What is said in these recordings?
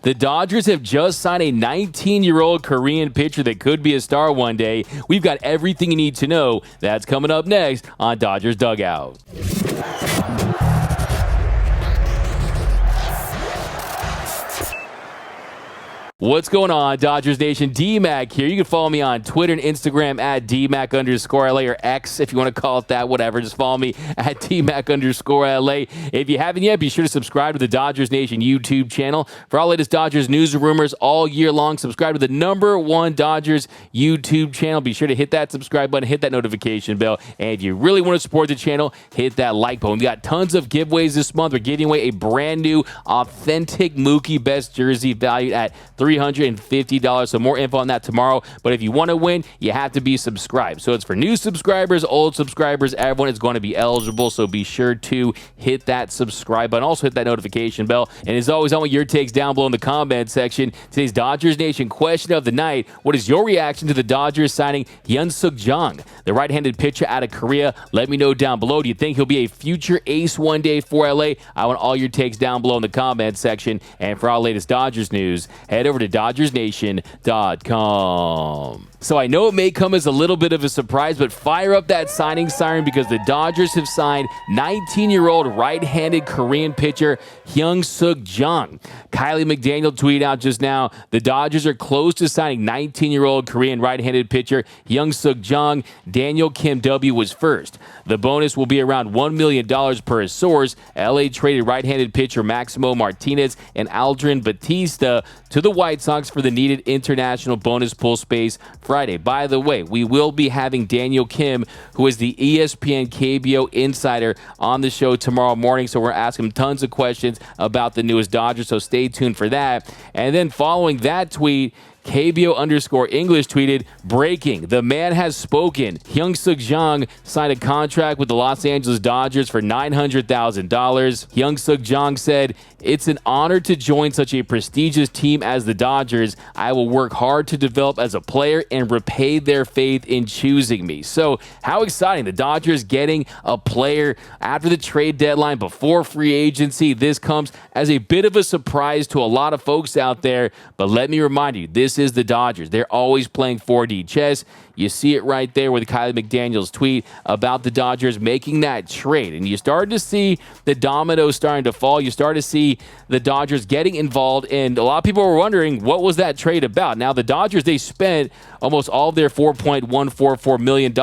The Dodgers have just signed a 19-year-old Korean pitcher that could be a star one day. We've got everything you need to know. That's coming up next on Dodgers Dugout. What's going on, Dodgers Nation? D-Mac here. You can follow me on Twitter and Instagram at DMac_LA or X if you want to call it that, whatever. Just follow me at DMac_LA. If you haven't yet, be sure to subscribe to the Dodgers Nation YouTube channel for all latest Dodgers news and rumors all year long. Subscribe to the #1 Dodgers YouTube channel. Be sure to hit that subscribe button, hit that notification bell. And if you really want to support the channel, hit that like button. We got tons of giveaways this month. We're giving away a brand new authentic Mookie Betts jersey valued at $350. So more info on that tomorrow. But if you want to win, you have to be subscribed. So it's for new subscribers, old subscribers, everyone is going to be eligible. So be sure to hit that subscribe button. Also hit that notification bell. And as always, I want your takes down below in the comment section. Today's Dodgers Nation question of the night: what is your reaction to the Dodgers signing Hyun-Suk Jang, the right-handed pitcher out of Korea? Let me know down below. Do you think he'll be a future ace one day for LA? I want all your takes down below in the comment section. And for our latest Dodgers news, head over to DodgersNation.com. So I know it may come as a little bit of a surprise, but fire up that signing siren because the Dodgers have signed 19-year-old right-handed Korean pitcher Hyun-Suk Jang. Kylie McDaniel tweeted out just now, the Dodgers are close to signing 19-year-old Korean right-handed pitcher Hyun-Suk Jang. Daniel Kim W. was first. The bonus will be around $1 million per his source. LA traded right-handed pitcher Maximo Martinez and Aldrin Batista to the White Sox for the needed international bonus pool space Friday. By the way, we will be having Daniel Kim, who is the ESPN KBO insider, on the show tomorrow morning. So we're asking him tons of questions about the newest Dodgers. So stay tuned for that. And then following that tweet, KBO_English tweeted, breaking, the man has spoken. Hyun-Suk Jang signed a contract with the Los Angeles Dodgers for $900,000. Hyun-Suk Jang said, it's an honor to join such a prestigious team as the Dodgers. I will work hard to develop as a player and repay their faith in choosing me. So how exciting. The Dodgers getting a player after the trade deadline, before free agency. This comes as a bit of a surprise to a lot of folks out there. But let me remind you, this is the Dodgers. They're always playing 4D chess. You see it right there with Kylie McDaniel's tweet about the Dodgers making that trade. And you started to see the dominoes starting to fall. You started to see the Dodgers getting involved. And a lot of people were wondering, what was that trade about? Now, the Dodgers, they spent almost all of their $4.144 million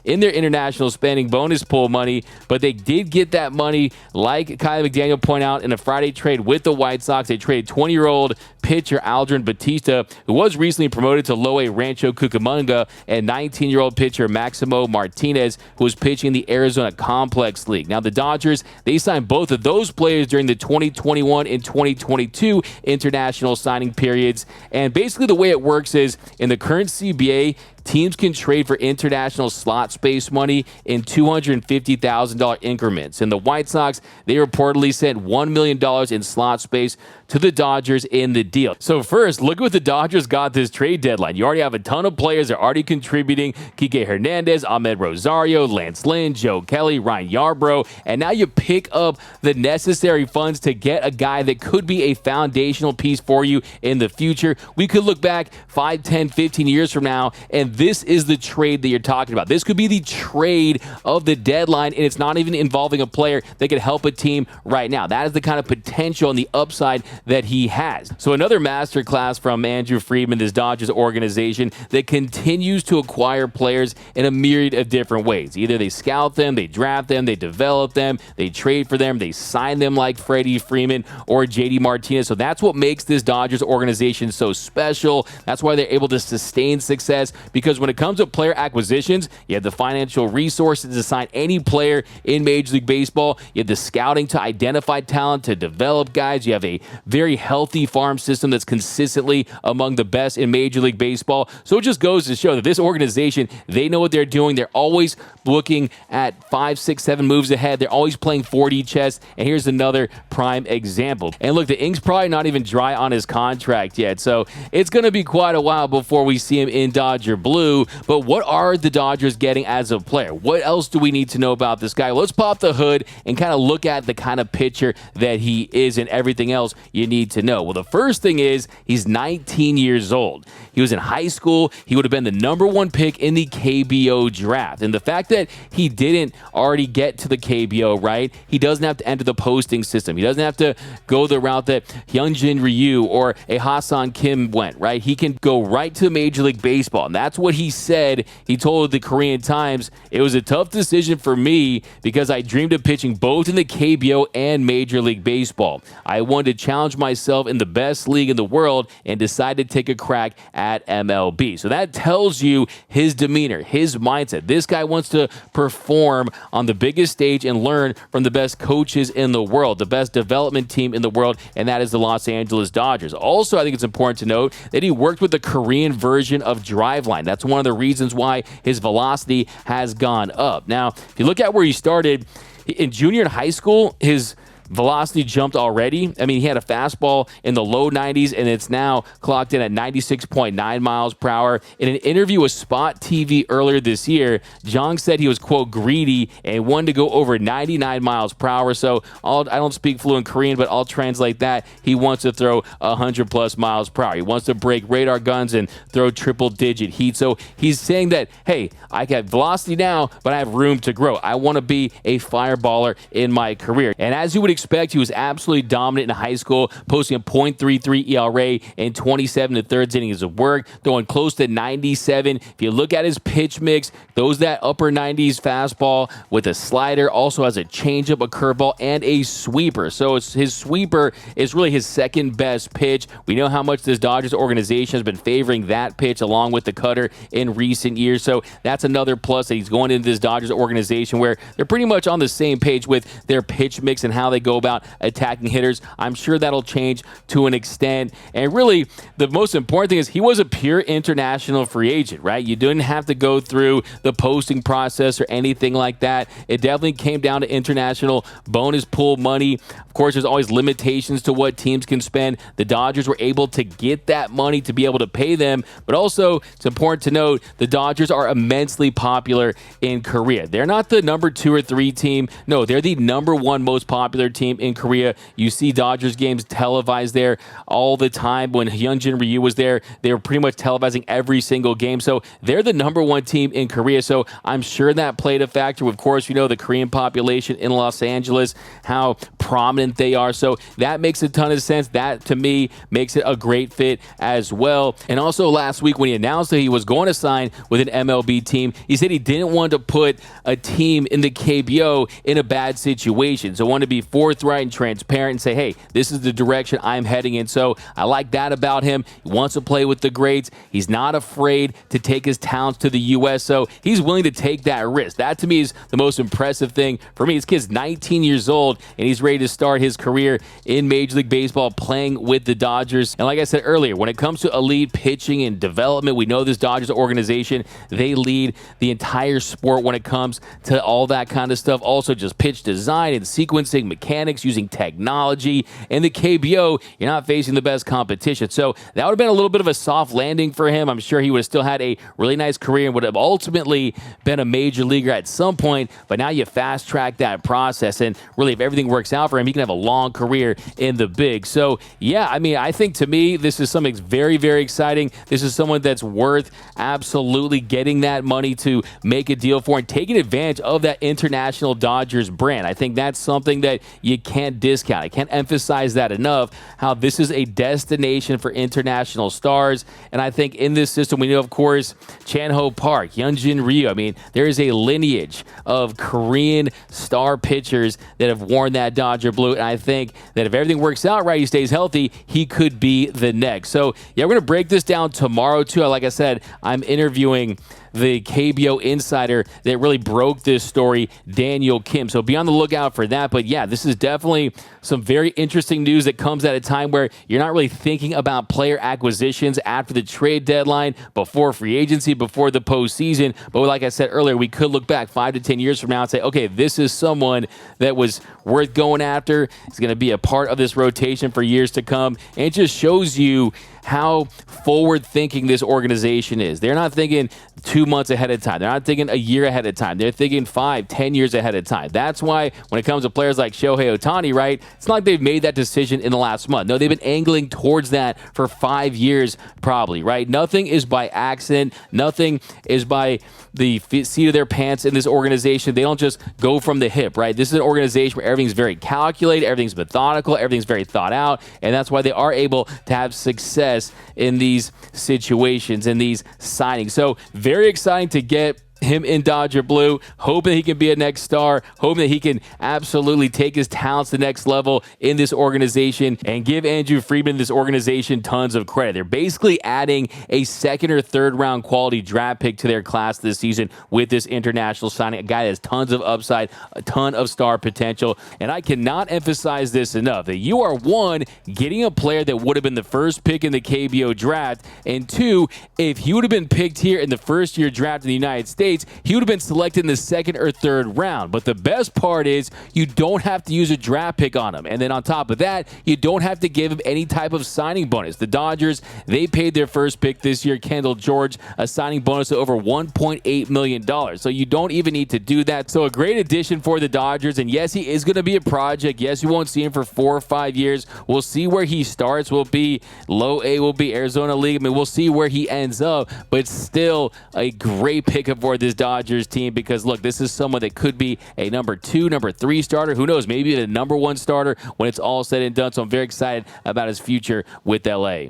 in their international spending bonus pool money. But they did get that money, like Kylie McDaniel pointed out, in a Friday trade with the White Sox. They traded 20-year-old pitcher Aldrin Batista, who was recently promoted to Loe Rancho Cucamonga, and 19-year-old pitcher Maximo Martinez, who was pitching in the Arizona Complex League. Now, the Dodgers, they signed both of those players during the 2021 and 2022 international signing periods. And basically the way it works is, in the current CBA, teams can trade for international slot space money in $250,000 increments. And the White Sox, they reportedly sent $1 million in slot space to the Dodgers in the deal. So first, look at what the Dodgers got this trade deadline. You already have a ton of players that are already contributing. Kike Hernandez, Ahmed Rosario, Lance Lynn, Joe Kelly, Ryan Yarbrough. And now you pick up the necessary funds to get a guy that could be a foundational piece for you in the future. We could look back 5, 10, 15 years from now, and this is the trade that you're talking about. This could be the trade of the deadline, and it's not even involving a player that could help a team right now. That is the kind of potential and the upside that he has. So another masterclass from Andrew Friedman, this Dodgers organization that continues to acquire players in a myriad of different ways. Either they scout them, they draft them, they develop them, they trade for them, they sign them like Freddie Freeman or JD Martinez. So that's what makes this Dodgers organization so special. That's why they're able to sustain success, because when it comes to player acquisitions, you have the financial resources to sign any player in Major League Baseball. You have the scouting to identify talent, to develop guys. You have a very healthy farm system that's consistently among the best in Major League Baseball. So it just goes to show that this organization, they know what they're doing. They're always looking at 5, 6, 7 moves ahead. They're always playing 4D chess. And here's another prime example. And look, the ink's probably not even dry on his contract yet. So it's going to be quite a while before we see him in Dodger blue. blue. But what are the Dodgers getting as a player? What else do we need to know about this guy? Let's pop the hood and kind of look at the kind of pitcher that he is and everything else you need to know. Well, the first thing is he's 19 years old. He was in high school. He would have been the #1 pick in the KBO draft. And the fact that he didn't already get to the KBO, right? He doesn't have to enter the posting system. He doesn't have to go the route that Hyun-Jin Ryu or a Hassan Kim went, right? He can go right to Major League Baseball. And that's what he said. He told the Korean Times, it was a tough decision for me because I dreamed of pitching both in the KBO and Major League Baseball. I wanted to challenge myself in the best league in the world and decided to take a crack at MLB. So that tells you his demeanor, his mindset. This guy wants to perform on the biggest stage and learn from the best coaches in the world, the best development team in the world, and that is the Los Angeles Dodgers. Also, I think it's important to note that he worked with the Korean version of Driveline. That's one of the reasons why his velocity has gone up. Now, if you look at where he started, in junior and high school, his velocity jumped already. I mean, he had a fastball in the low 90s, and it's now clocked in at 96.9 miles per hour. In an interview with Spot TV earlier this year, Jang said he was, quote, greedy and wanted to go over 99 miles per hour. So I don't speak fluent Korean, but I'll translate that. He wants to throw 100-plus miles per hour. He wants to break radar guns and throw triple-digit heat. So he's saying that, hey, I got velocity now, but I have room to grow. I want to be a fireballer in my career. And as you would expect, he was absolutely dominant in high school, posting a .33 ERA in 27 1/3 innings of work, throwing close to 97. If you look at his pitch mix, those that upper 90s fastball with a slider, also has a changeup, a curveball, and a sweeper. So his sweeper is really his second best pitch. We know how much this Dodgers organization has been favoring that pitch along with the cutter in recent years. So that's another plus that he's going into this Dodgers organization where they're pretty much on the same page with their pitch mix and how they go about attacking hitters. I'm sure that'll change to an extent. And really, the most important thing is he was a pure international free agent, right? You didn't have to go through the posting process or anything like that. It definitely came down to international bonus pool money. Of course, there's always limitations to what teams can spend. The Dodgers were able to get that money to be able to pay them. But also, it's important to note, the Dodgers are immensely popular in Korea. They're not the number 2 or 3 team. No, they're the #1 most popular team in Korea. You see Dodgers games televised there all the time. When Hyun-Jin Ryu was there, they were pretty much televising every single game. So they're the #1 team in Korea. So I'm sure that played a factor. Of course, you know the Korean population in Los Angeles, how prominent they are. So that makes a ton of sense. That, to me, makes it a great fit as well. And also last week when he announced that he was going to sign with an MLB team, he said he didn't want to put a team in the KBO in a bad situation. So wanted to be forthright and transparent and say, hey, this is the direction I'm heading in. So I like that about him. He wants to play with the greats. He's not afraid to take his talents to the U.S., so he's willing to take that risk. That, to me, is the most impressive thing for me. This kid's 19 years old, and he's ready to start his career in Major League Baseball playing with the Dodgers. And like I said earlier, when it comes to elite pitching and development, we know this Dodgers organization, they lead the entire sport when it comes to all that kind of stuff. Also, just pitch design and sequencing, mechanics, using technology. In the KBO, you're not facing the best competition. So that would have been a little bit of a soft landing for him. I'm sure he would have still had a really nice career and would have ultimately been a major leaguer at some point. But now you fast track that process. And really, if everything works out for him, he can have a long career in the big. So, yeah, I mean, I think to me, this is something very, very exciting. This is someone that's worth absolutely getting that money to make a deal for and taking advantage of that international Dodgers brand. I think that's something that you can't discount. I can't emphasize that enough, how this is a destination for international stars. And I think in this system, we know, of course, Chan-Ho Park, Hyun-Jin Ryu. I mean, there is a lineage of Korean star pitchers that have worn that Dodger blue. And I think that if everything works out right, he stays healthy, he could be the next. So, yeah, we're going to break this down tomorrow, too. Like I said, I'm interviewing the KBO insider that really broke this story, Daniel Kim. So be on the lookout for that. But yeah, this is definitely some very interesting news that comes at a time where you're not really thinking about player acquisitions after the trade deadline, before free agency, before the postseason. But like I said earlier, we could look back 5 to 10 years from now and say, okay, this is someone that was worth going after. It's going to be a part of this rotation for years to come. And it just shows you how forward-thinking this organization is. They're not thinking 2 months ahead of time. They're not thinking a year ahead of time. They're thinking 5, 10 years ahead of time. That's why when it comes to players like Shohei Ohtani, right, it's not like they've made that decision in the last month. No, they've been angling towards that for 5 years probably, right? Nothing is by accident. Nothing is by the seat of their pants in this organization. They don't just go from the hip, right? This is an organization where everything's very calculated, everything's methodical, everything's very thought out, and that's why they are able to have success in these situations, in these signings. So very exciting to get him in Dodger blue, hoping he can be a next star, hoping that he can absolutely take his talents to the next level in this organization, and give Andrew Friedman, this organization, tons of credit. They're basically adding a second or third round quality draft pick to their class this season with this international signing, a guy that has tons of upside, a ton of star potential. And I cannot emphasize this enough, that you are, one, getting a player that would have been the first pick in the KBO draft, and two, if he would have been picked here in the first year draft in the United States, he would have been selected in the second or third round. But the best part is you don't have to use a draft pick on him. And then on top of that, you don't have to give him any type of signing bonus. The Dodgers, they paid their first pick this year, Kendall George, a signing bonus of over $1.8 million. So you don't even need to do that. So a great addition for the Dodgers. And yes, he is going to be a project. Yes, you won't see him for 4 or 5 years. We'll see where he starts. Will be low A, will be Arizona League. I mean, we'll see where he ends up. But it's still a great pickup for this Dodgers team, because look, this is someone that could be a number 2, number 3 starter. Who knows? Maybe the number 1 starter when it's all said and done. So I'm very excited about his future with LA.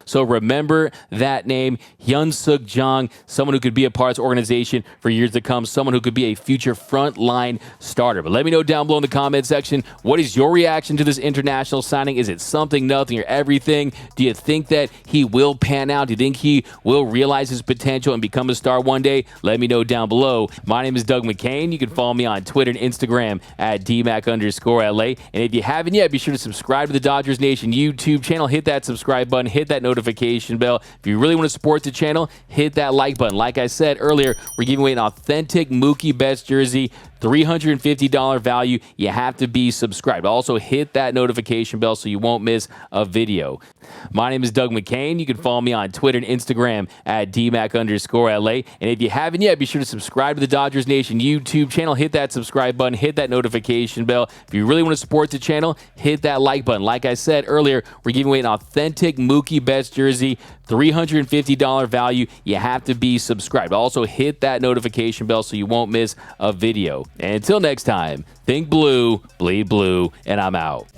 So remember that name, Hyun-Suk Jang, someone who could be a part of this organization for years to come, someone who could be a future frontline starter. But let me know down below in the comment section, what is your reaction to this international signing? Is it something, nothing, or everything? Do you think that he will pan out? Do you think he will realize his potential and become a star one day? Let me know down below. My name is Doug McCain. You can follow me on Twitter and Instagram at DMAC_LA. And if you haven't yet, be sure to subscribe to the Dodgers Nation YouTube channel. Hit that subscribe button. Hit that notification bell. If you really want to support the channel, hit that like button. Like I said earlier, we're giving away an authentic Mookie Betts jersey, $350 value. You have to be subscribed. Also, hit that notification bell so you won't miss a video. My name is Doug McCain. You can follow me on Twitter and Instagram at DMAC_LA. And if you haven't yet, be sure to subscribe to the Dodgers Nation YouTube channel. Hit that subscribe button. Hit that notification bell. If you really want to support the channel, hit that like button. Like I said earlier, we're giving away an authentic Mookie Betts jersey, $350 value. You have to be subscribed. Also, hit that notification bell so you won't miss a video. And until next time, think blue, bleed blue, and I'm out.